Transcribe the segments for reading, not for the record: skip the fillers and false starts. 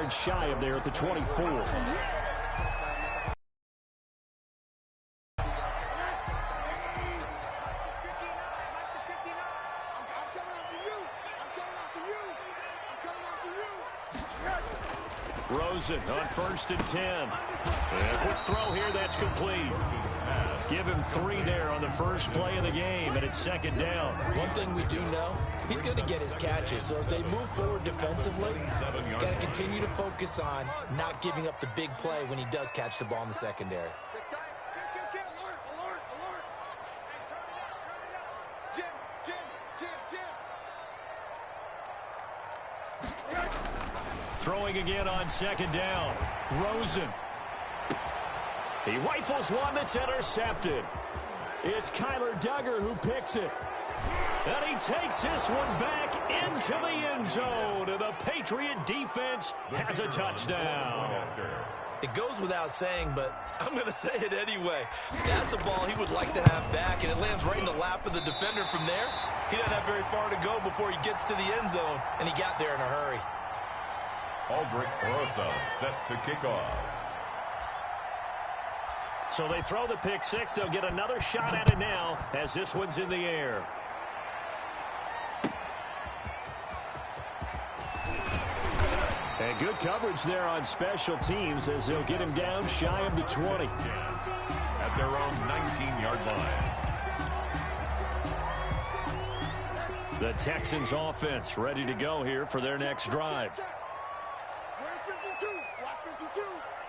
yards shy of there at the 24. Rosen on 1st and 10. And a quick throw here, that's complete. Give him 3 there on the first play of the game, and it's 2nd down. One thing we do know, he's going to get his catches. So as they move forward defensively, got to continue to focus on not giving up the big play when he does catch the ball in the secondary. Throwing again on 2nd down. Rosen. He rifles one that's intercepted. It's Kyler Duggar who picks it. And he takes this one back into the end zone. And the Patriot defense has a touchdown. It goes without saying, but I'm going to say it anyway. That's a ball he would like to have back, and it lands right in the lap of the defender from there. He doesn't have very far to go before he gets to the end zone, and he got there in a hurry. Aldrick Rosa set to kick off. So they throw the pick six. They'll get another shot at it now as this one's in the air. And good coverage there on special teams as they'll get him down shy of the 20. At their own 19-yard line. The Texans offense ready to go here for their next drive. Where's 52? Watch 52.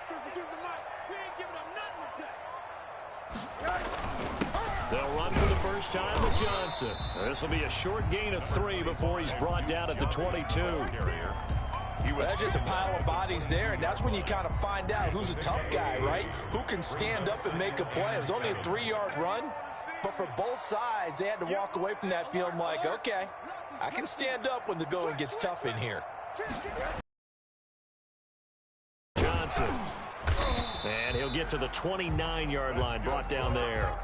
52's the mic. We ain't giving up nothing with that. They'll run for the first time with Johnson. This will be a short gain of 3 before he's brought down at the 22. That's just a pile of bodies there, and that's when you kind of find out who's a tough guy, right? Who can stand up and make a play. It was only a 3-yard run, but for both sides, they had to walk away from that feeling like, okay, I can stand up when the going gets tough in here. Johnson. And he'll get to the 29-yard line, brought down there.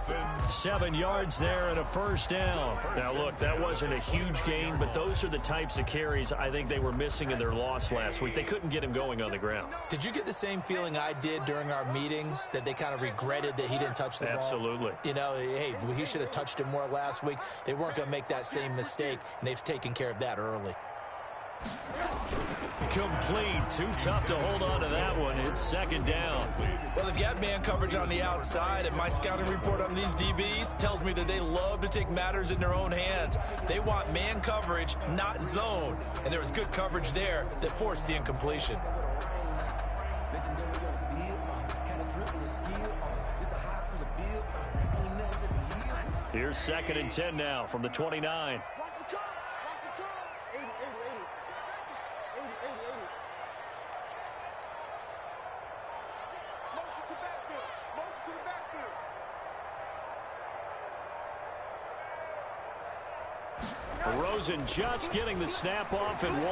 7 yards there and a first down. Now, look, that wasn't a huge gain, but those are the types of carries I think they were missing in their loss last week. They couldn't get him going on the ground. Did you get the same feeling I did during our meetings, that they kind of regretted that he didn't touch the ball? Absolutely. You know, hey, he should have touched it more last week. They weren't going to make that same mistake, and they've taken care of that early. Complete. Too tough to hold on to that one. It's 2nd down. Well, they've got man coverage on the outside, and my scouting report on these DBs tells me that they love to take matters in their own hands. They want man coverage, not zone. And there was good coverage there that forced the incompletion. Here's 2nd and 10 now from the 29. Rosen just getting the snap off and 1.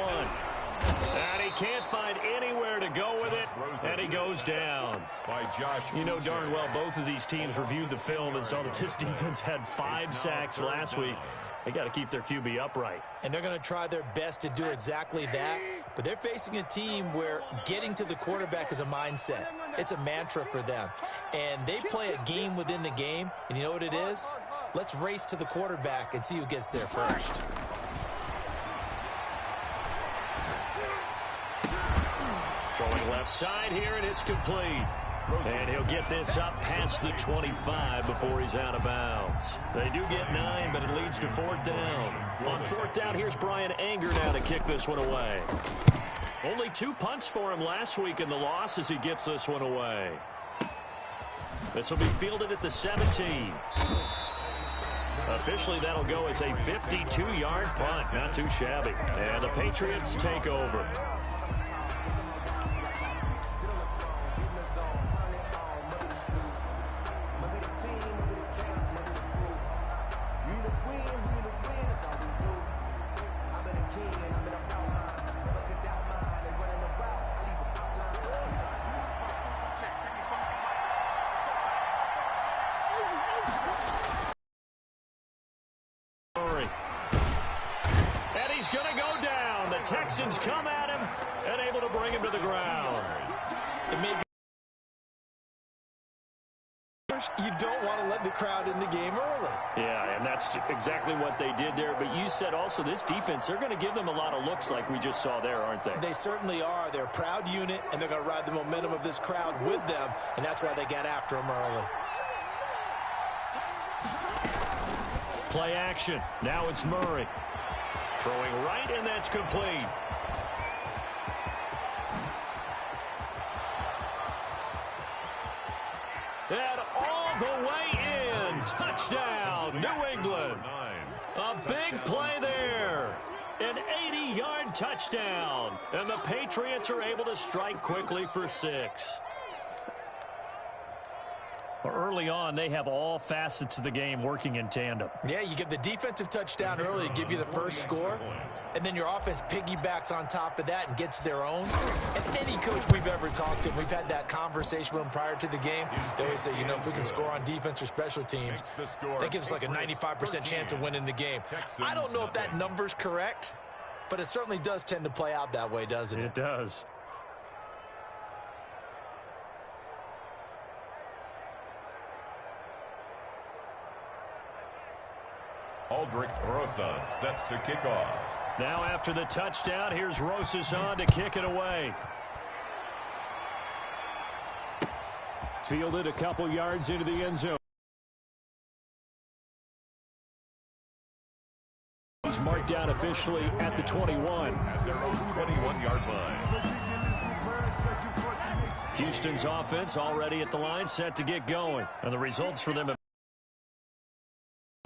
And he can't find anywhere to go with it, and he goes down. By Josh. You know darn well both of these teams reviewed the film and saw that this defense had 5 sacks last week. They got to keep their QB upright. And they're going to try their best to do exactly that. But they're facing a team where getting to the quarterback is a mindset. It's a mantra for them. And they play a game within the game. And you know what it is? Let's race to the quarterback and see who gets there first. Throwing left side here, and it's complete. And he'll get this up past the 25 before he's out of bounds. They do get 9, but it leads to 4th down. On 4th down, here's Brian Anger now to kick this one away. Only 2 punts for him last week in the loss as he gets this one away. This will be fielded at the 17. Officially, that'll go as a 52-yard punt. Not too shabby. And the Patriots take over. Texans come at him and able to bring him to to the ground. It may be you don't want to let the crowd in the game early. Yeah, and that's exactly what they did there. But you said also this defense, they're going to give them a lot of looks like we just saw there, aren't they? They certainly are. They're a proud unit, and they're going to ride the momentum of this crowd with them, and that's why they got after them early. Play action. Now it's Murray. Throwing right, and that's complete. And all the way in. Touchdown, New England. A big play there. An 80-yard touchdown. And the Patriots are able to strike quickly for 6. Early on, they have all facets of the game working in tandem. Yeah, you get the defensive touchdown early to give you the first score, and then your offense piggybacks on top of that and gets their own. And any coach we've ever talked to, we've had that conversation with them prior to the game, they always say, you know, if we can score on defense or special teams, that gives us like a 95% chance of winning the game. I don't know if that number's correct, but it certainly does tend to play out that way, doesn't it? It does. Aldrick Rosas set to kick off. Now after the touchdown, here's Rosas on to kick it away. Fielded a couple yards into the end zone. He's marked down officially at the 21. At their own 21-yard line. Houston's offense already at the line, set to get going. And the results for them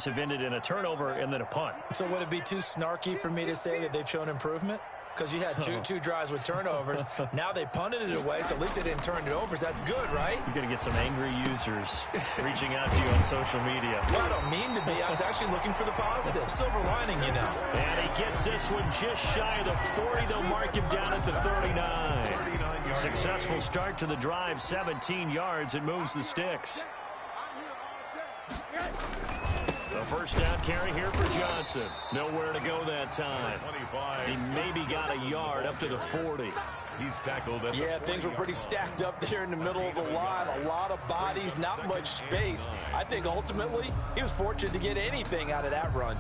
have ended in a turnover and then a punt. So would it be too snarky for me to say that they've shown improvement? Because you had two drives with turnovers. Now they punted it away, so at least they didn't turn it over. So that's good, right? You're going to get some angry users reaching out to you on social media. Well, I don't mean to be. I was actually looking for the positive. Silver lining, you know. And he gets this one just shy of the 40. They'll mark him down at the 39. Successful start to the drive, 17 yards. It moves the sticks. The first down carry here for Johnson. Nowhere to go that time. He maybe got a yard up to the 40. He's tackled at yeah, things were pretty stacked up there in the middle of the line. A lot of bodies, not much space. I think ultimately he was fortunate to get anything out of that run.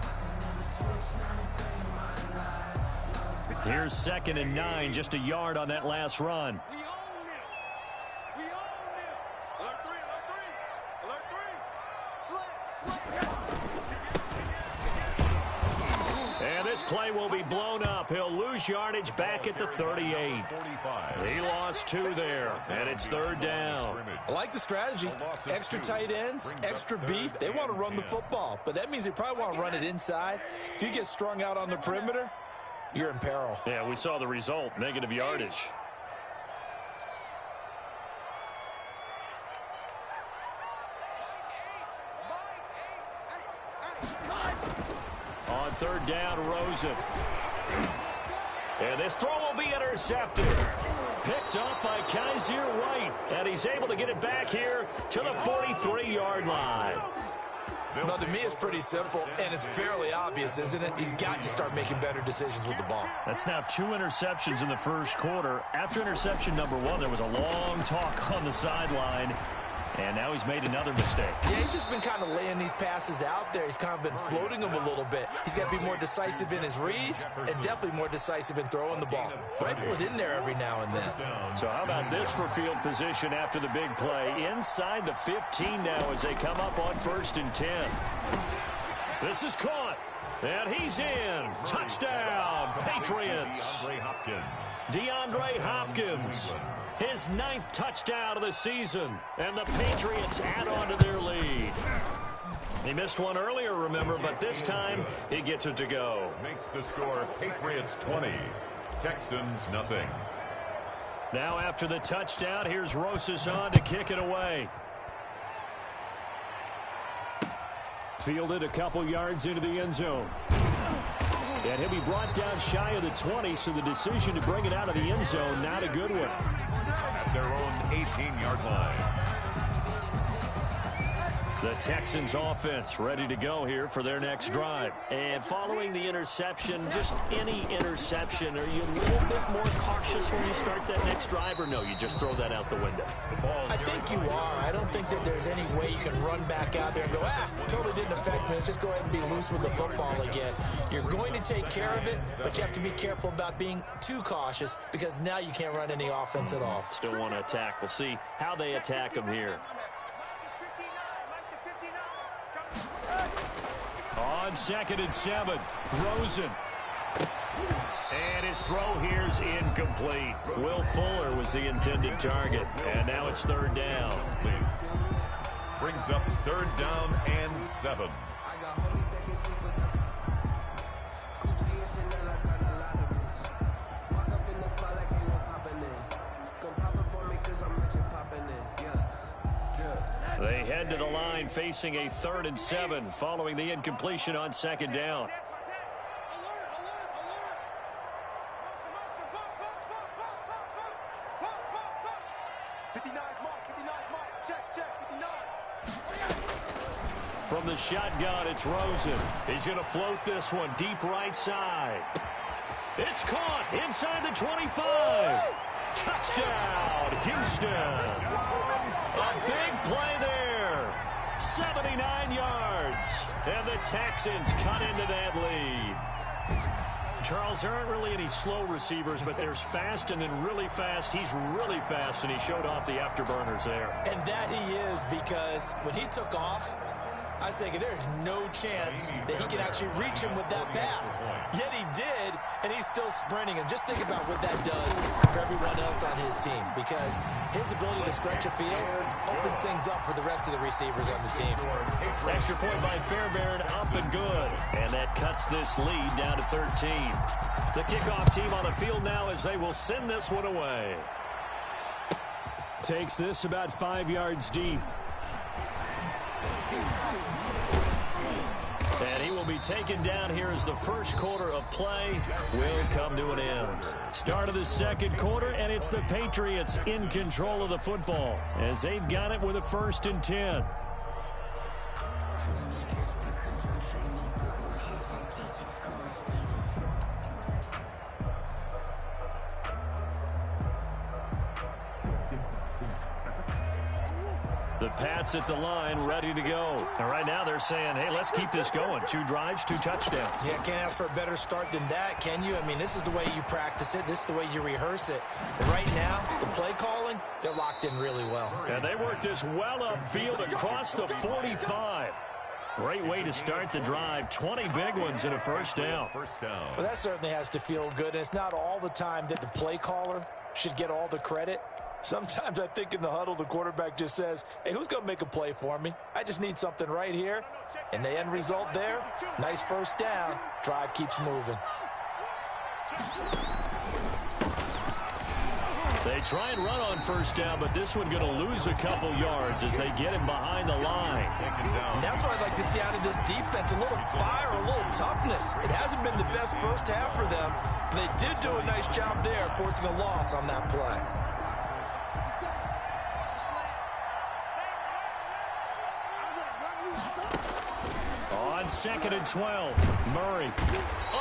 Here's 2nd and 9, just a yard on that last run. And this play will be blown up. He'll lose yardage back at the 38. He lost 2 there, and it's 3rd down. I like the strategy. Extra tight ends, extra beef. They want to run the football, but that means they probably want to run it inside. If you get strung out on the perimeter, you're in peril. Yeah, we saw the result, negative yardage. On 3rd down, Rosen. And this throw will be intercepted. Picked up by Kaiser White. And he's able to get it back here to the 43-yard line. Well, to me, it's pretty simple, and it's fairly obvious, isn't it? He's got to start making better decisions with the ball. That's now 2 interceptions in the first quarter. After interception number 1, there was a long talk on the sideline. And now he's made another mistake. Yeah, he's just been kind of laying these passes out there. He's kind of been floating them a little bit. He's got to be more decisive in his reads and definitely more decisive in throwing the ball. Rifle it in there every now and then. So how about this for field position after the big play? Inside the 15 now as they come up on 1st and 10. This is caught. And he's in. Touchdown, Patriots. DeAndre Hopkins. His 9th touchdown of the season. And the Patriots add on to their lead. He missed one earlier, remember, but this time he gets it to go. Makes the score Patriots 20, Texans nothing. Now after the touchdown, here's Rosas on to kick it away. Fielded a couple yards into the end zone. And he'll be brought down shy of the 20, so the decision to bring it out of the end zone, not a good one. At their own 18-yard line. The Texans offense ready to go here for their next drive. And following the interception, just any interception, are you a little bit more cautious when you start that next drive, or no, you just throw that out the window? I think you are. I don't think that there's any way you can run back out there and go, totally didn't affect me. Let's just go ahead and be loose with the football again. You're going to take care of it, but you have to be careful about being too cautious because now you can't run any offense at all. Still want to attack. We'll see how they attack them here. On 2nd and 7, Rosen. And his throw here's incomplete. Will Fuller was the intended target. And now it's 3rd down. Brings up 3rd down and 7. They head to the line facing a 3rd and 7 following the incompletion on 2nd down. From the shotgun, it's Rosen. He's going to float this one deep right side. It's caught inside the 25. Touchdown, Houston. A big play there. 79 yards. And the Texans cut into that lead. Charles, there aren't really any slow receivers, but there's fast and then really fast. He's really fast, and he showed off the afterburners there. And that he is, because when he took off, I was thinking there's no chance that he can actually reach him with that pass. Yet he did, and he's still sprinting. And just think about what that does for everyone else on his team, because his ability to stretch a field opens things up for the rest of the receivers on the team. Extra point by Fairbairn, up and good. And that cuts this lead down to 13. The kickoff team on the field now as they will send this one away. Takes this about 5 yards deep. And he will be taken down here as the first quarter of play will come to an end. Start of the 2nd quarter, and it's the Patriots in control of the football as they've got it with a 1st and 10. The Pats at the line, ready to go. And right now they're saying, hey, let's keep this going. 2 drives, 2 touchdowns. Yeah, can't ask for a better start than that, can you? I mean, this is the way you practice it. This is the way you rehearse it. But right now, the play calling, they're locked in really well. And they work this well upfield across the 45. Great way to start the drive. 20 big ones and a first down. Well, that certainly has to feel good. And it's not all the time that the play caller should get all the credit. Sometimes I think in the huddle, the quarterback just says, hey, who's going to make a play for me? I just need something right here. And the end result there, nice first down. Drive keeps moving. They try and run on first down, but this one going to lose a couple yards as they get him behind the line. And that's what I'd like to see out of this defense, a little fire, a little toughness. It hasn't been the best first half for them, but they did do a nice job there, forcing a loss on that play. On 2nd and 12, Murray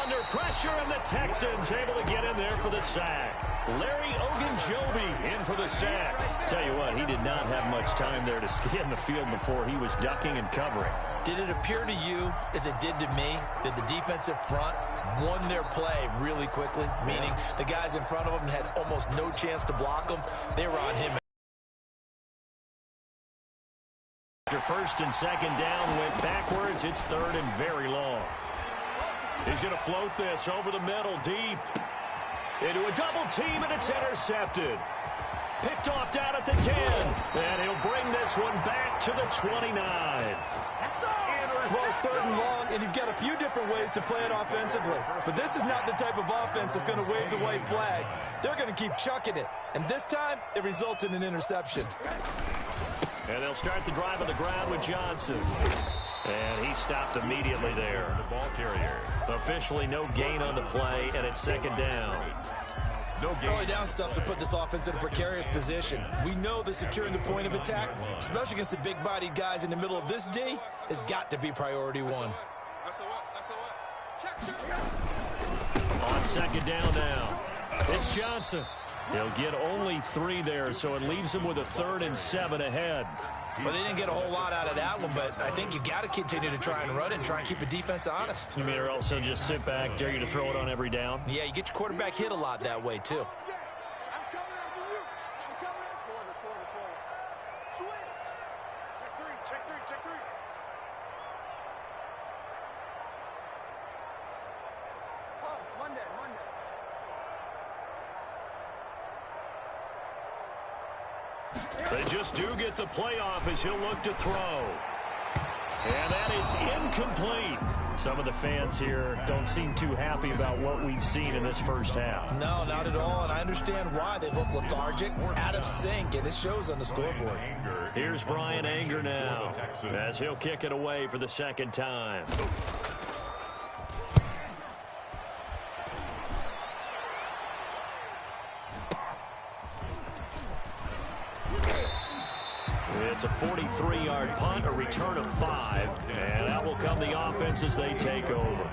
under pressure, and the Texans able to get in there for the sack. Larry Ogunjobi in for the sack. Tell you what, he did not have much time there to scan the field before he was ducking and covering. Did it appear to you, as it did to me, that the defensive front won their play really quickly? Meaning the guys in front of them had almost no chance to block them. They were on him. After 1st and 2nd down, went backwards. It's 3rd and very long. He's going to float this over the middle, deep. Into a double team, and it's intercepted. Picked off down at the 10. And he'll bring this one back to the 29. Well, it's 3rd and long, and you've got a few different ways to play it offensively. But this is not the type of offense that's going to wave the white flag. They're going to keep chucking it. And this time, it results in an interception. And they'll start the drive on the ground with Johnson. And he stopped immediately there. The ball carrier. Officially no gain on the play, and it's 2nd down. No gain. Early down stuff to put this offense in a precarious position. We know that securing the point of attack, especially against the big-bodied guys in the middle of this D, has got to be priority one. On second down now, it's Johnson. He'll get only 3 there, so it leaves him with a 3rd and 7 ahead. Well, they didn't get a whole lot out of that one, but I think you got to continue to try and run it and try and keep the defense honest. You mean or also just sit back, dare you to throw it on every down? Yeah, you get your quarterback hit a lot that way, too. I'm coming after you. I'm coming after you. Switch. Check three. Oh, Monday. They just do get the playoff as he'll look to throw. And that is incomplete. Some of the fans here don't seem too happy about what we've seen in this first half. No, not at all, and I understand why. They look lethargic, out of sync, and it shows on the scoreboard. Here's Bryan Anger now as he'll kick it away for the second time. It's a 43-yard punt, a return of 5, and that will come the offense as they take over.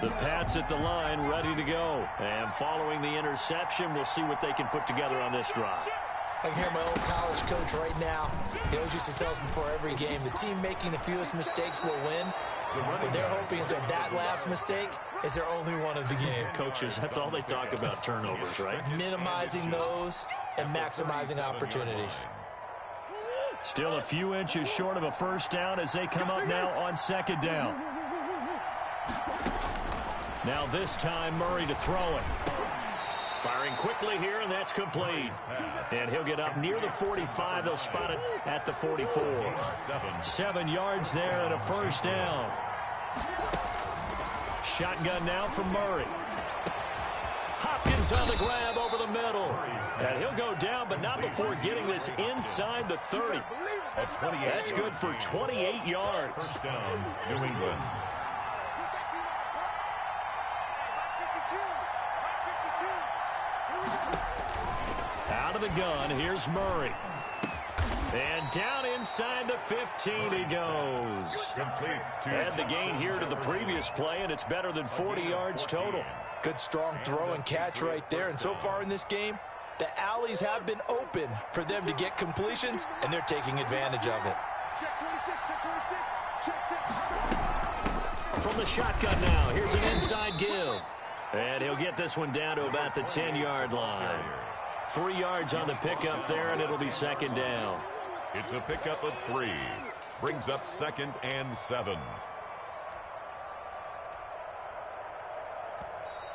The Pats at the line, ready to go. And following the interception, we'll see what they can put together on this drive. I can hear my old college coach right now. He always used to tell us before every game, the team making the fewest mistakes will win. What they're hoping is that last mistake is their only one of the game. Coaches, that's all they talk about, turnovers, right? Minimizing those and maximizing opportunities. Still a few inches short of a first down as they come up now on second down. Now this time Murray to throw it. Firing quickly here, and that's complete. And he'll get up near the 45. They'll spot it at the 44. 7 yards there and a first down. Shotgun now from Murray. Hopkins on the grab over the middle. And he'll go down, but not before getting this inside the 30. That's good for 28 yards. First down, New England. Out of the gun, here's Murray. And down inside the 15 he goes. Complete to Add the gain here to the previous play, and it's better than 40 yards total. Good strong throw and catch right there. And so far in this game, the alleys have been open for them to get completions, and they're taking advantage of it. Check 26. From the shotgun now, here's an inside give. And he'll get this one down to about the 10-yard line. 3 yards on the pickup there, and it'll be second down. It's a pickup of 3. Brings up 2nd and 7.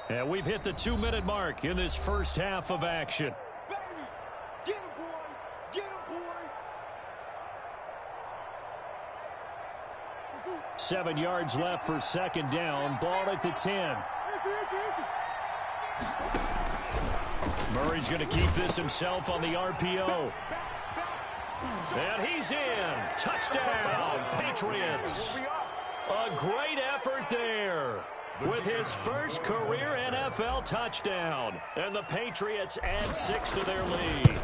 And we've hit the 2-minute mark in this first half of action. Baby, get him, boys. Get him, boys. 7 yards left for second down. Ball at the 10. Murray's going to keep this himself on the RPO. And he's in. Touchdown, Patriots. A great effort there with his first career NFL touchdown. And the Patriots add 6 to their lead.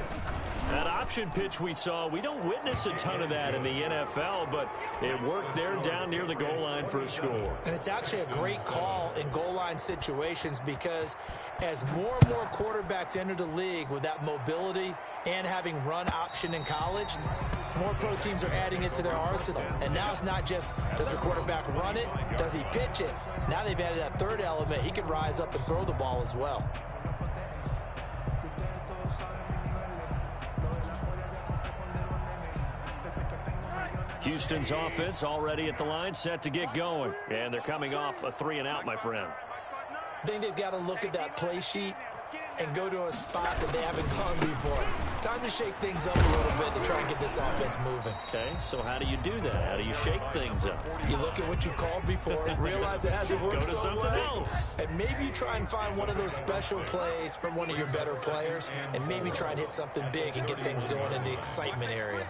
That option pitch we saw, we don't witness a ton of that in the NFL, but it worked there down near the goal line for a score. And it's actually a great call in goal line situations because as more and more quarterbacks enter the league with that mobility and having run option in college, more pro teams are adding it to their arsenal. And now it's not just, does the quarterback run it? Does he pitch it? Now they've added that third element. He can rise up and throw the ball as well. Houston's offense already at the line, set to get going. And they're coming off a 3-and-out, my friend. I think they've got to look at that play sheet and go to a spot that they haven't gone before. Time to shake things up a little bit to try and get this offense moving. Okay, so how do you do that? How do you shake things up? You look at what you've called before, realize it hasn't worked Go to so something well, else. and maybe you try and find one of those special plays from one of your better players, and maybe try and hit something big and get things going in the excitement area.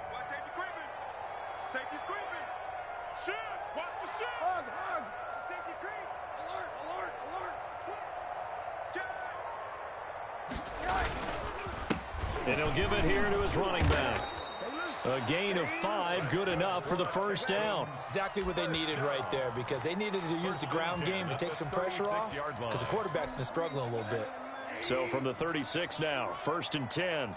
And he'll give it here to his running back. A gain of 5, good enough for the first down. Exactly what they needed right there, because they needed to use the ground game to take some pressure off, because the quarterback's been struggling a little bit. So from the 36 now, 1st and 10.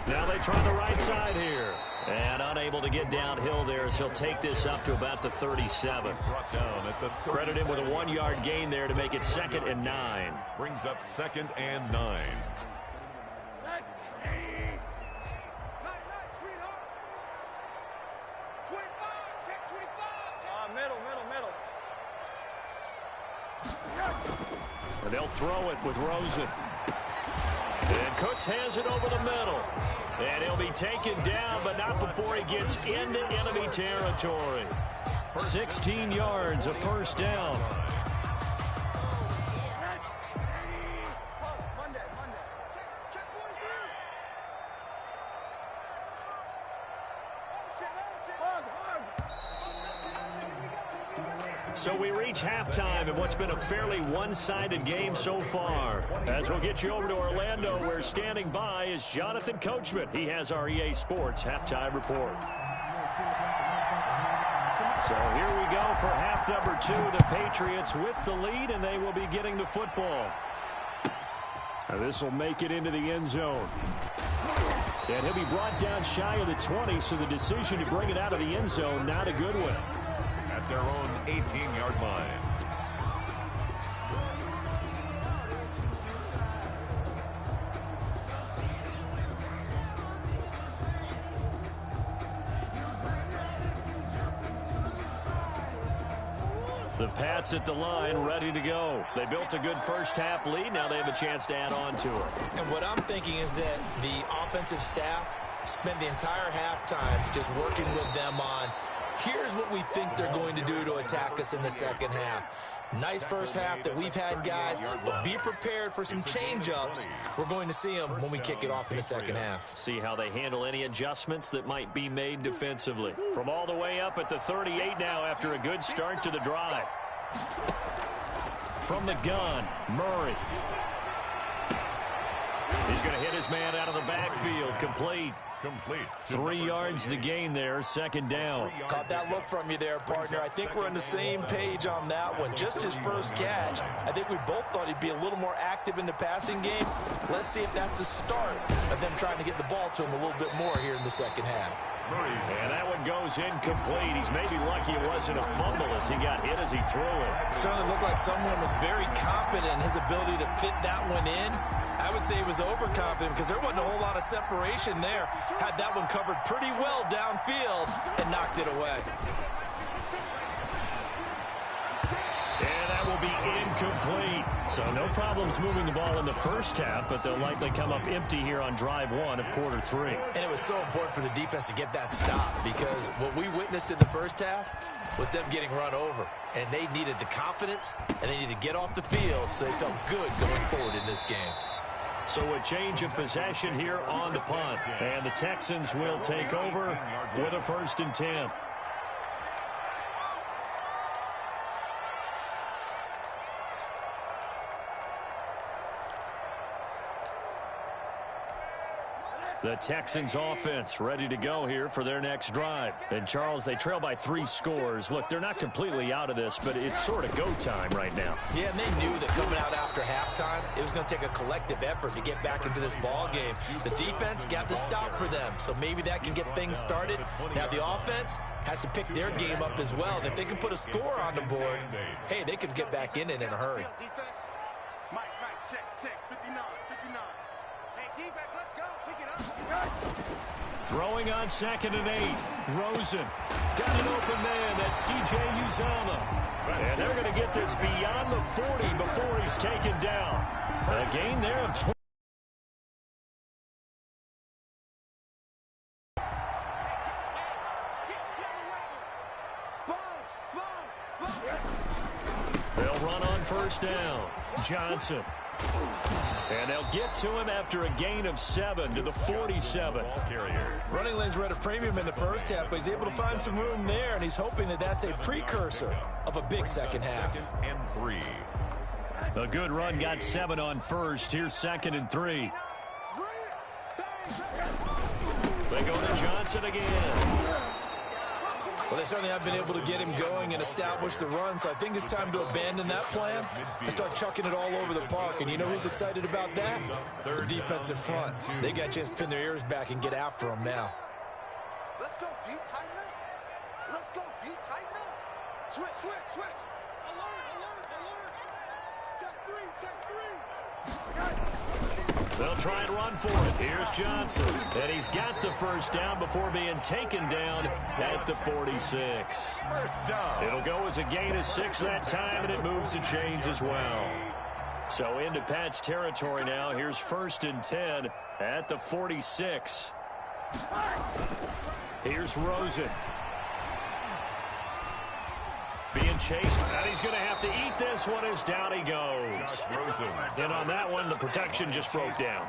Now they try the right side here. And unable to get downhill there as he'll take this up to about the 37. Credit him with a 1-yard gain there to make it 2nd and 9. Brings up 2nd and 9. And they'll throw it with Rosen. And Cooks has it over the middle. And he'll be taken down, but not before he gets into enemy territory. 16 yards, a first down. So we reach halftime in what's been a fairly one-sided game so far. As we'll get you over to Orlando, where standing by is Jonathan Coachman. He has our EA Sports halftime report. So here we go for half number 2. The Patriots with the lead, and they will be getting the football. Now this will make it into the end zone. And he'll be brought down shy of the 20, so the decision to bring it out of the end zone, not a good one. At their own 18-yard line. The Pats at the line, ready to go. They built a good first-half lead. Now they have a chance to add on to it. And what I'm thinking is that the offensive staff spent the entire halftime just working with them on, here's what we think they're going to do to attack us in the second half. Nice first half that we've had, guys, but be prepared for some change-ups. We're going to see them when we kick it off in the second half. See how they handle any adjustments that might be made defensively. From all the way up at the 38 now after a good start to the drive. From the gun, Murray. He's going to hit his man out of the backfield, complete. 3 yards the gain there, 2nd down. Caught that look from you there, partner. I think we're on the same page on that one. Just his first catch. I think we both thought he'd be a little more active in the passing game. Let's see if that's the start of them trying to get the ball to him a little bit more here in the second half. And that one goes incomplete. He's maybe lucky it wasn't a fumble as he got hit as he threw it. It certainly looked like someone was very confident in his ability to fit that one in. I would say he was overconfident because there wasn't a whole lot of separation there. Had that one covered pretty well downfield and knocked it away. And that will be incomplete. So no problems moving the ball in the first half, but they'll likely come up empty here on drive 1 of quarter 3. And it was so important for the defense to get that stop, because what we witnessed in the first half was them getting run over. And they needed the confidence, and they needed to get off the field so they felt good going forward in this game. So a change of possession here on the punt. And the Texans will take over with a 1st and 10. The Texans offense ready to go here for their next drive. And Charles, they trail by 3 scores. Look, they're not completely out of this, but it's sort of go time right now. Yeah, and they knew that coming out after halftime, it was going to take a collective effort to get back into this ball game. The defense got the stop for them, so maybe that can get things started. Now the offense has to pick their game up as well. And if they can put a score on the board, hey, they can get back in it in a hurry. Mike, check, 59. Hey, defense, let's go. Pick it up. Throwing on 2nd and 8. Rosen got an open man. That's C.J. Uzomah. And they're going to get this beyond the 40 before he's taken down. A gain there of 20. They'll run on 1st down. Johnson. And they'll get to him after a gain of 7 to the 47. Running lanes were at a premium in the first half, but he's able to find some room there, and he's hoping that that's a precursor of a big second half. 2nd and 3. A good run got 7 on first. Here's 2nd and 3. They go to Johnson again. Well, they certainly have been able to get him going and establish the run, so I think it's time to abandon that plan and start chucking it all over the park. And you know who's excited about that? The defensive front. They got a chance to pin their ears back and get after him now. Let's go deep, tighten up. Let's go deep, tighten up. Switch, switch, switch. Alert, alert, alert. Check 3, check 3. They'll try and run for it. Here's Johnson. And he's got the first down before being taken down at the 46. First down. It'll go as a gain of 6 that time, and it moves the chains as well. So into Pat's territory now. Here's 1st and 10 at the 46. Here's Rosen. Being chased, and he's going to have to eat this one as down he goes. And on that one, the protection just broke down.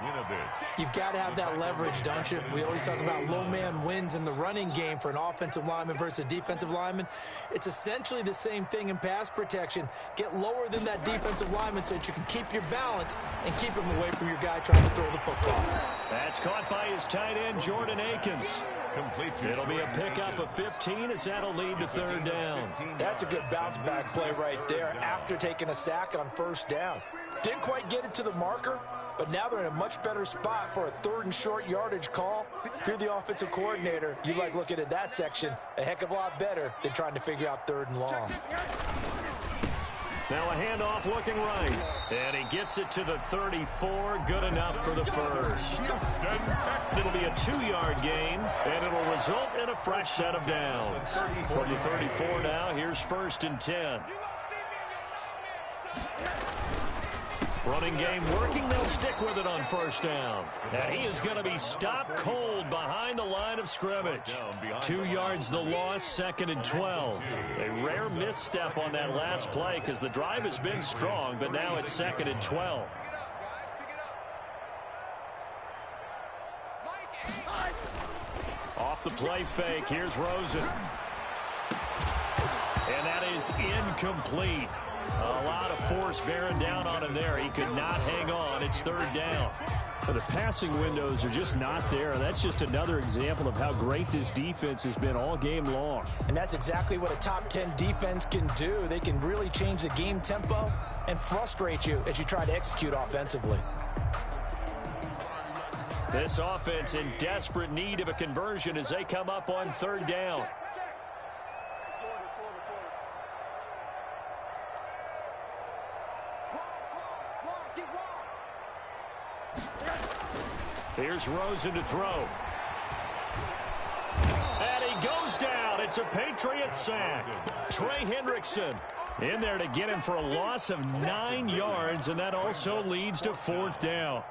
You've got to have that leverage, don't you? We always talk about low man wins in the running game for an offensive lineman versus a defensive lineman. It's essentially the same thing in pass protection. Get lower than that defensive lineman so that you can keep your balance and keep him away from your guy trying to throw the football. That's caught by his tight end, Jordan Akins. It'll be a pickup of 15 as that'll lead to 3rd down. That's a good bounce back play right there after taking a sack on 1st down. Didn't quite get it to the marker, but now they're in a much better spot for a 3rd and short yardage call. If you're the offensive coordinator, you like looking at that section a heck of a lot better than trying to figure out 3rd and long. Now a handoff looking right. And he gets it to the 34. Good enough for the first. It'll be a 2-yard gain, and it'll result in a fresh set of downs. From the 34 now, here's 1st and 10. Running game working. They'll stick with it on 1st down. And he is going to be stopped cold behind the line of scrimmage. 2 yards the loss, 2nd and 12. A rare misstep on that last play because the drive has been strong, but now it's 2nd and 12. Off the play fake, here's Rosen. And that is incomplete. A lot of force bearing down on him there. He could not hang on. It's 3rd down. But the passing windows are just not there. That's just another example of how great this defense has been all game long. And that's exactly what a top 10 defense can do. They can really change the game tempo and frustrate you as you try to execute offensively. This offense in desperate need of a conversion as they come up on 3rd down. Here's Rosen to throw. And he goes down. It's a Patriot sack. Trey Hendrickson in there to get him for a loss of 9 yards, and that also leads to 4th down.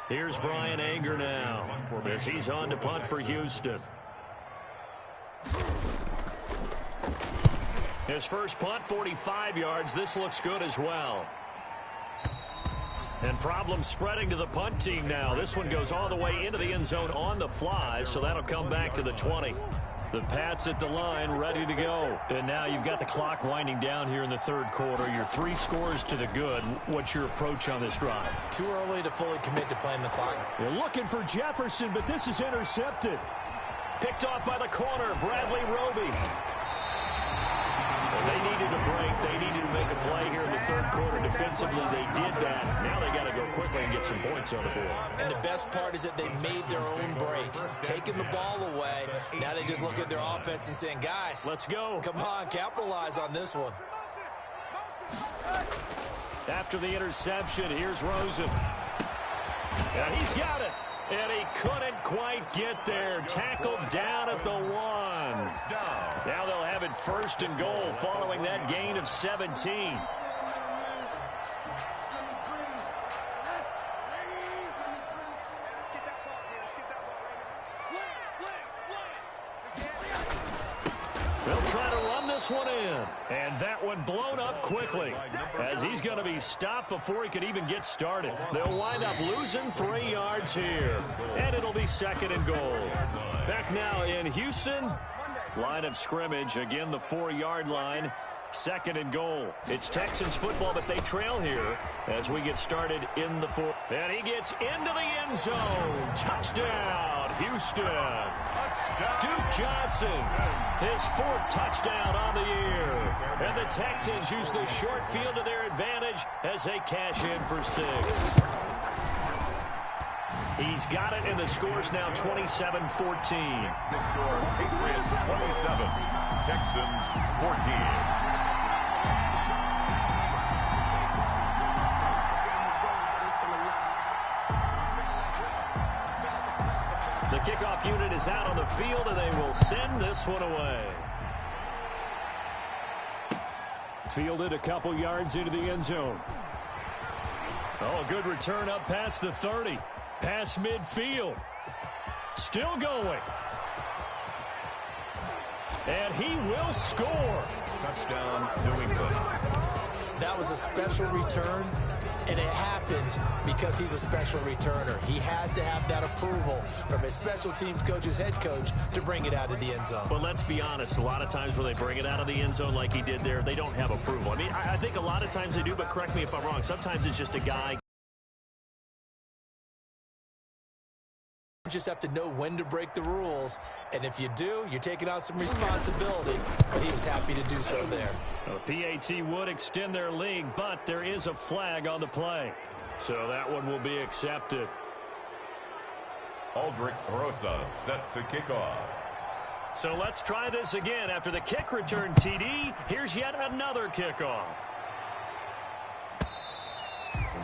Here's Brian Anger now as he's on to punt for Houston. His first punt, 45 yards. This looks good as well. And problems spreading to the punt team now. This one goes all the way into the end zone on the fly, so that'll come back to the 20. The Pats at the line, ready to go. And now you've got the clock winding down here in the 3rd quarter. You're 3 scores to the good. What's your approach on this drive? Too early to fully commit to playing the clock. They're looking for Jefferson, but this is intercepted. Picked off by the corner, Bradley Roby. They needed a break. They needed to make a play here in the 3rd quarter. Defensively, they did that. Now they got to go quickly and get some points on the board. And the best part is that they made their own break. Taking the ball away. Now they just look at their offense and saying, guys, let's go. Come on, capitalize on this one. After the interception, here's Rosen. And he's got it. And he couldn't quite get there. Tackled down at the 1. Now they'll have it 1st and goal following that gain of 17. They'll try to run this one in. And that one blown up quickly as he's going to be stopped before he could even get started. They'll wind up losing 3 yards here. And it'll be 2nd and goal. Back now in Houston. Line of scrimmage. Again, the 4-yard line. 2nd and goal. It's Texans football, but they trail here as we get started in the fourth. And he gets into the end zone. Touchdown, Houston. Duke Johnson, his 4th touchdown on the year. And the Texans use the short field to their advantage as they cash in for 6. He's got it, and the score's now 27-14. The score, Patriots 27, Texans 14. The kickoff unit is out on the field, and they will send this one away. Fielded a couple yards into the end zone. Oh, good return up past the 30. Past midfield. Still going. And he will score. Touchdown, New England. That was a special return, and it happened because he's a special returner. He has to have that approval from his special teams coach's head coach to bring it out of the end zone. But let's be honest, a lot of times when they bring it out of the end zone like he did there, they don't have approval. I mean, I think a lot of times they do, but correct me if I'm wrong. Sometimes it's just a guy. You just have to know when to break the rules, and if you do, you're taking on some responsibility, but he was happy to do so there. Well, PAT would extend their lead, but there is a flag on the play. So that one will be accepted. Aldrich Rosa set to kick off. So let's try this again. After the kick return TD, here's yet another kickoff.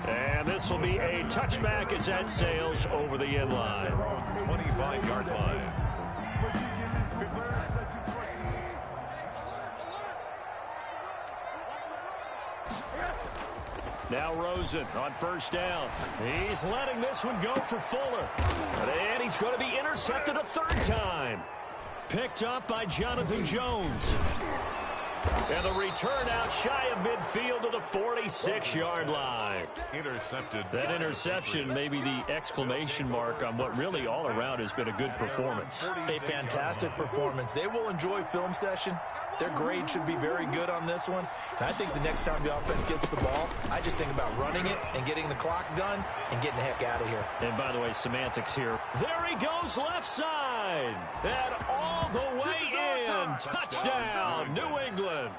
And this will be a touchback as that sails over the end line. 25-yard line. Now Rosen on 1st down. He's letting this one go for Fuller. And he's going to be intercepted a 3rd time. Picked up by Jonathan Jones. And the return out shy of midfield to the 46-yard line. Intercepted. That interception may be the exclamation mark on what really all around has been a good performance. A fantastic performance. They will enjoy film session. Their grade should be very good on this one. And I think the next time the offense gets the ball, I just think about running it and getting the clock done and getting the heck out of here. And by the way, semantics here. There he goes left side. And all the way in. Touchdown, New England.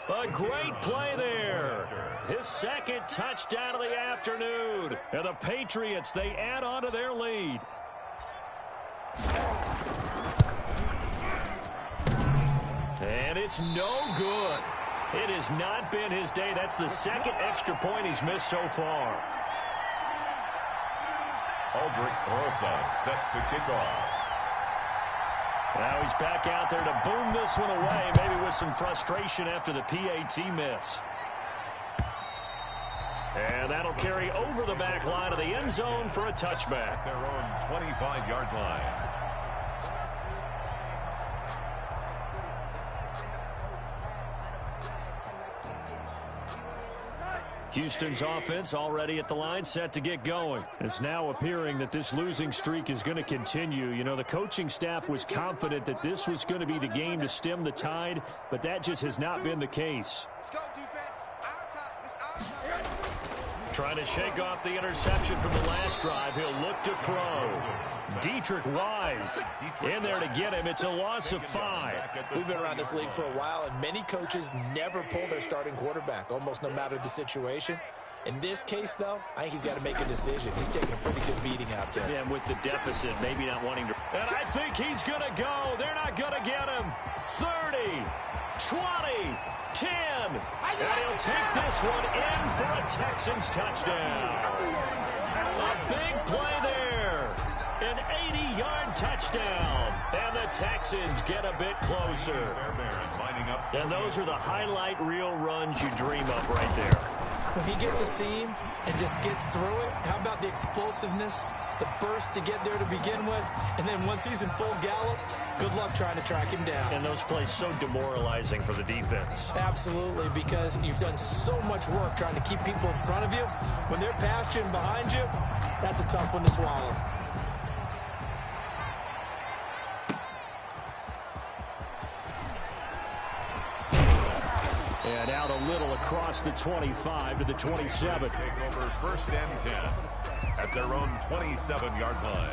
A great play there. His 2nd touchdown of the afternoon. And the Patriots, they add on to their lead. And it's no good. It has not been his day. That's the 2nd extra point he's missed so far. Aldrich Rosa set to kick off. Now he's back out there to boom this one away, maybe with some frustration after the PAT miss. And that'll carry over the back line of the end zone for a touchback. Their own 25-yard line. Houston's offense already at the line, set to get going. It's now appearing that this losing streak is going to continue. You know, the coaching staff was confident that this was going to be the game to stem the tide, but that just has not been the case. Let's go, defense. Our time. It's our time. Trying to shake off the interception from the last drive. He'll look to throw. Dietrich Wise in there to get him. It's a loss of 5. We've been around this league for a while, and many coaches never pull their starting quarterback, almost no matter the situation. In this case, though, I think he's got to make a decision. He's taking a pretty good beating out there. Yeah, and with the deficit, maybe not wanting to. And I think he's going to go. They're not going to get him. 30, 20, 10. And he'll take this one in for a Texans touchdown. A big play there. An 80-yard touchdown. And the Texans get a bit closer. And those are the highlight reel runs you dream of right there. When he gets a seam and just gets through it, how about the explosiveness, the burst to get there to begin with, and then once he's in full gallop, good luck trying to track him down. And those plays so demoralizing for the defense. Absolutely, because you've done so much work trying to keep people in front of you. When they're past you and behind you, that's a tough one to swallow. And out a little across the 25 to the 27. Take over 1st and 10 at their own 27-yard line.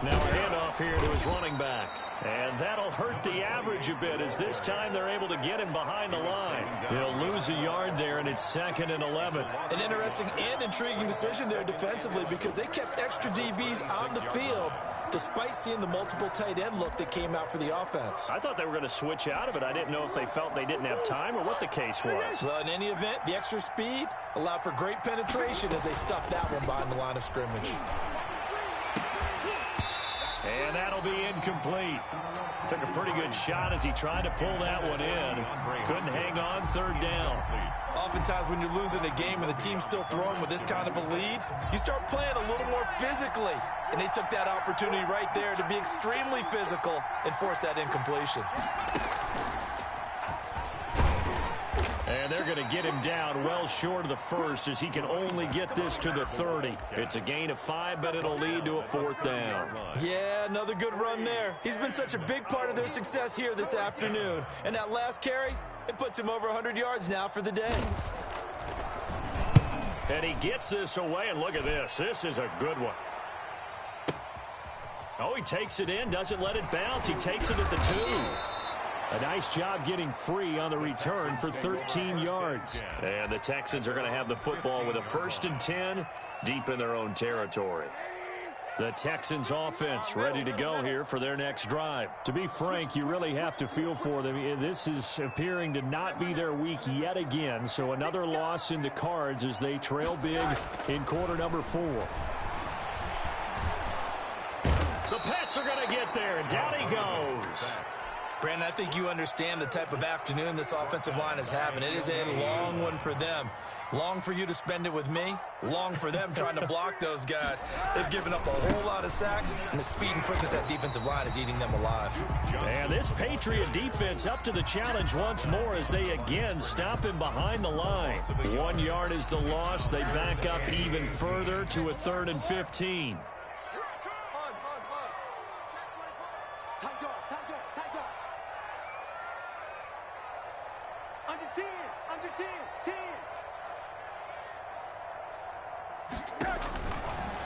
Now a handoff here to his running back. And that'll hurt the average a bit as this time they're able to get him behind the line. He'll lose a yard there, and it's 2nd and 11. An interesting and intriguing decision there defensively because they kept extra DBs on the field despite seeing the multiple tight end look that came out for the offense. I thought they were going to switch out of it. I didn't know if they felt they didn't have time or what the case was. Well, in any event, the extra speed allowed for great penetration as they stuffed that one behind the line of scrimmage. And that'll be incomplete. Took a pretty good shot as he tried to pull that one in. Couldn't hang on 3rd down. Oftentimes when you're losing a game and the team's still throwing with this kind of a lead, you start playing a little more physically. And they took that opportunity right there to be extremely physical and force that incompletion. And they're going to get him down well short of the 1st as he can only get this to the 30. It's a gain of 5, but it'll lead to a 4th down. Yeah, another good run there. He's been such a big part of their success here this afternoon. And that last carry, it puts him over 100 yards now for the day. And he gets this away, and look at this. This is a good one. Oh, he takes it in, doesn't let it bounce. He takes it at the 2. A nice job getting free on the return for 13 yards. And the Texans are going to have the football with a 1st and 10 deep in their own territory. The Texans offense ready to go here for their next drive. To be frank, you really have to feel for them. This is appearing to not be their week yet again. So another loss in the cards as they trail big in quarter number 4. The Pats are going to get there, and down he goes. Brandon, I think you understand the type of afternoon this offensive line is having. It is a long one for them. Long for you to spend it with me. Long for them trying to block those guys. They've given up a whole lot of sacks, and the speed and quickness of that defensive line is eating them alive. And this Patriot defense up to the challenge once more as they again stop him behind the line. 1 yard is the loss. They back up even further to a 3rd and 15. Under 10, 10.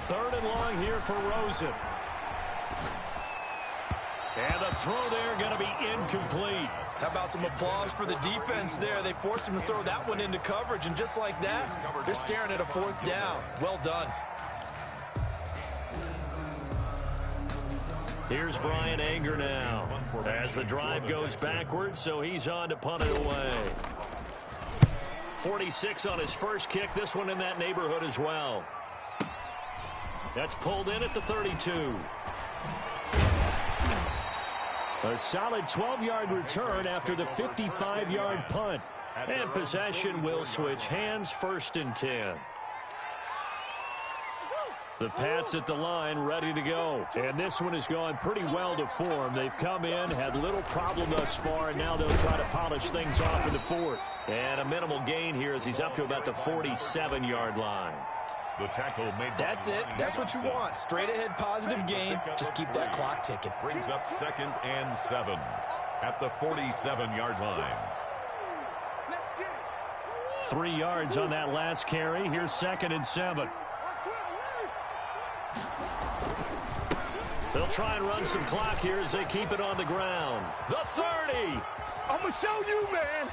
3rd and long here for Rosen. And the throw there going to be incomplete. How about some applause for the defense there? They forced him to throw that one into coverage, and just like that, they're staring at a 4th down. Well done. Here's Brian Anger now as the drive goes backwards, so he's on to punt it away. 46 on his first kick, this one in that neighborhood as well. That's pulled in at the 32. A solid 12-yard return after the 55-yard punt. And possession will switch hands, 1st and 10. The Pats at the line ready to go. And this one has gone pretty well to form. They've come in, had little problem thus far, and now they'll try to polish things off in the 4th. And a minimal gain here as he's up to about the 47-yard line. The tackle made. That's it. That's what you want. Straight ahead positive gain. Just keep that clock ticking. Brings up 2nd and 7 at the 47-yard line. 3 yards on that last carry. Here's 2nd and 7. They'll try and run some clock here as they keep it on the ground. The 30. I'm going to show you, man.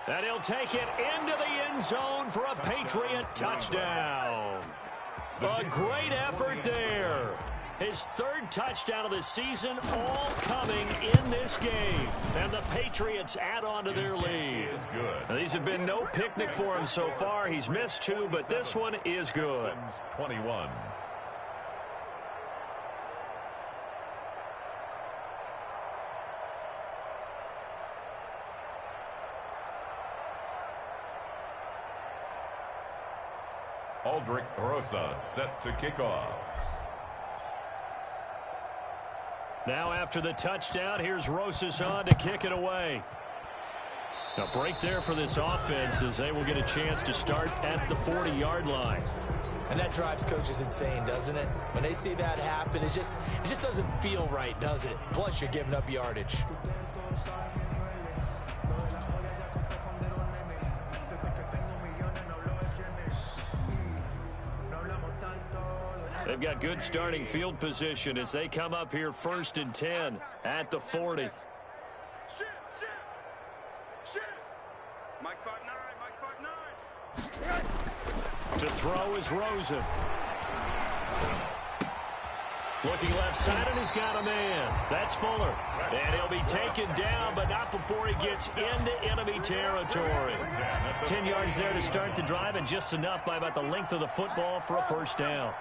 And he'll take it into the end zone for a Patriot touchdown. A great effort there. His 3rd touchdown of the season, all coming in this game. And the Patriots add on to their lead. Now, these have been no picnic for him so far. He's missed 2, but this one is good. 21. Aldrich Rosa set to kick off. Now after the touchdown, here's Rosas on to kick it away. A break there for this offense as they will get a chance to start at the 40-yard line. And that drives coaches insane, doesn't it? When they see that happen, it just doesn't feel right, does it? Plus, you're giving up yardage. They've got good starting field position as they come up here 1st and 10 at the 40. Mike 5'9", Mike 5'9". To throw is Rosen. Looking left side, and he's got a man. That's Fuller. And he'll be taken down, but not before he gets into enemy territory. 10 yards there to start the drive, and just enough by about the length of the football for a first down.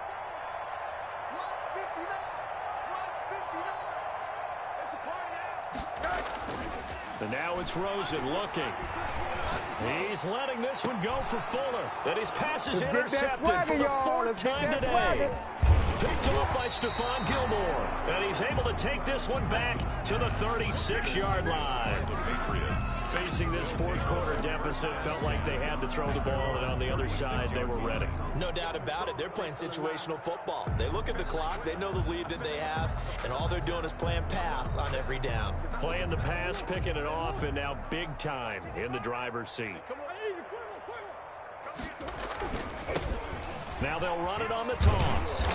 And now it's Rosen looking. He's letting this one go for Fuller. And his pass is intercepted for the 4th time today. Picked off by Stephon Gilmore. And he's able to take this one back to the 36-yard line. The Patriots. Facing this fourth-quarter deficit, felt like they had to throw the ball, and on the other side, they were ready. No doubt about it. They're playing situational football. They look at the clock, they know the lead that they have, and all they're doing is playing pass on every down. Playing the pass, picking it off, and now big time in the driver's seat. Now they'll run it on the toss.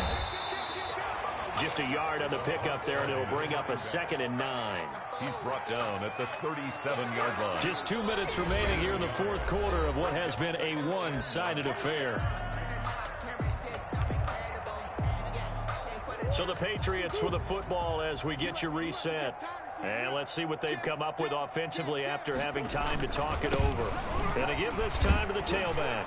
Just a yard on the pickup there, and it'll bring up a 2nd and 9. He's brought down at the 37-yard line. Just 2 minutes remaining here in the fourth quarter of what has been a one-sided affair. So the Patriots with the football as we get you reset. And let's see what they've come up with offensively after having time to talk it over. And to give this time to the tailback.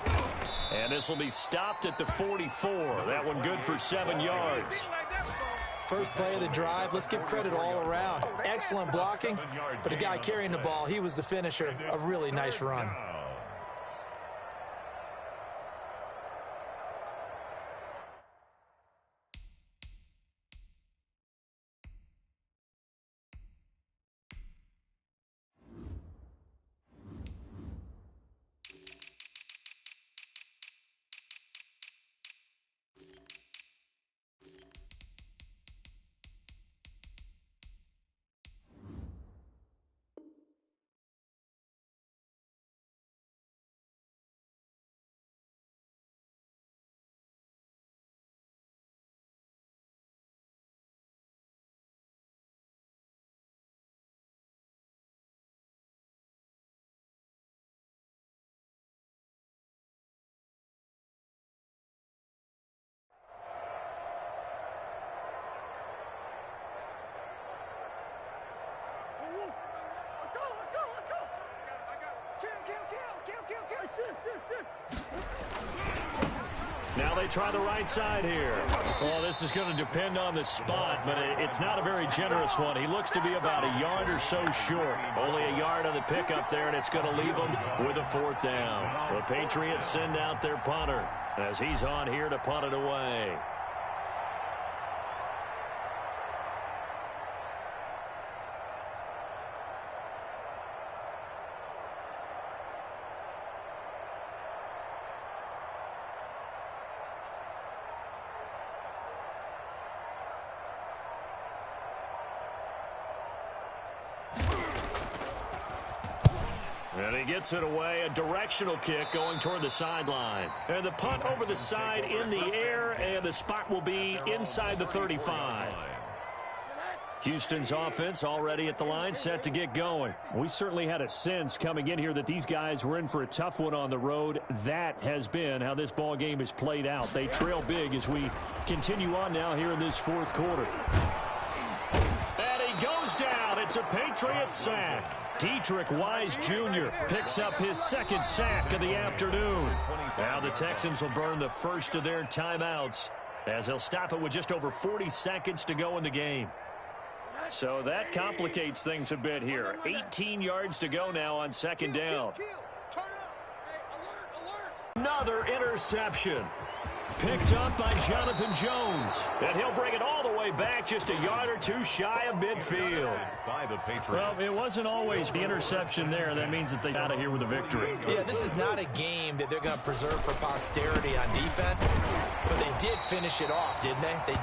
And this will be stopped at the 44. That one good for 7 yards. First play of the drive, let's give credit all around. Excellent blocking, but the guy carrying the ball, he was the finisher. A really nice run. Now they try the right side here. Well, this is going to depend on the spot, but it's not a very generous one. He looks to be about a yard or so short. Only a yard on the pickup there, and it's going to leave him with a 4th down. The Patriots send out their punter as he's on here to punt it away. And he gets it away, a directional kick going toward the sideline. And the punt over the side in the air, and the spot will be inside the 35. Houston's offense already at the line, set to get going. We certainly had a sense coming in here that these guys were in for a tough one on the road. That has been how this ball game has played out. They trail big as we continue on now here in this fourth quarter. And he goes down. It's a Patriots sack. Dietrich Wise Jr. picks up his 2nd sack of the afternoon. Now the Texans will burn the first of their timeouts as they'll stop it with just over 40 seconds to go in the game. So that complicates things a bit here. 18 yards to go now on 2nd down. Another interception. Picked up by Jonathan Jones. And he'll bring it all the way back just a yard or two shy of midfield. By the Patriots. Well, it wasn't always the interception there. That means that they got out of here with a victory. Yeah, this is not a game that they're going to preserve for posterity on defense, but they did finish it off, didn't they?